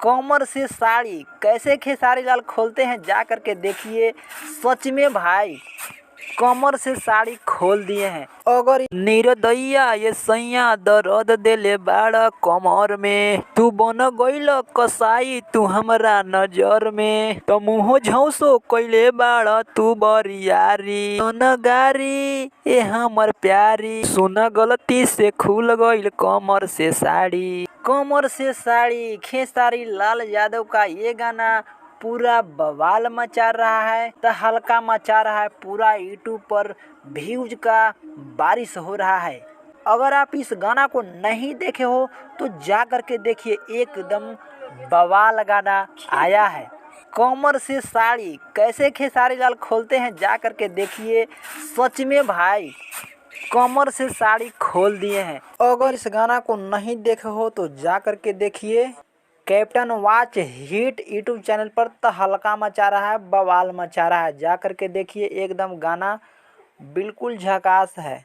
कमर से साड़ी कैसे खेसारी लाल खोलते हैं जा करके देखिए। सच में भाई कमर से साड़ी खोल दिए हैं। अगर निर्दया ये सैया दर्द देले बाड़ा कमर में, तू बन गइल कसाई तू हमरा नजर में, तो मुँह झौसो कइले बाड़ा तू बरियारी, गारी ए हमर प्यारी, सुन गलती से खुल गइल कमर से साड़ी। कमर से साड़ी खेसारी लाल यादव का ये गाना पूरा बवाल मचा रहा है, तो हल्का मचा रहा है। पूरा यूट्यूब पर व्यूज का बारिश हो रहा है। अगर आप इस गाना को नहीं देखे हो तो जा करके देखिए, एकदम बवाल गाना आया है। कमर से साड़ी कैसे खेसारी लाल खोलते हैं जा करके देखिए। सच में भाई कमर से साड़ी खोल दिए हैं। अगर इस गाना को नहीं देखे हो तो जा करके देखिए। Captain watch hit YouTube channel पर तो हल्का मचा रहा है, बवाल मचा रहा है। जा करके देखिए, एकदम गाना बिल्कुल झकास है।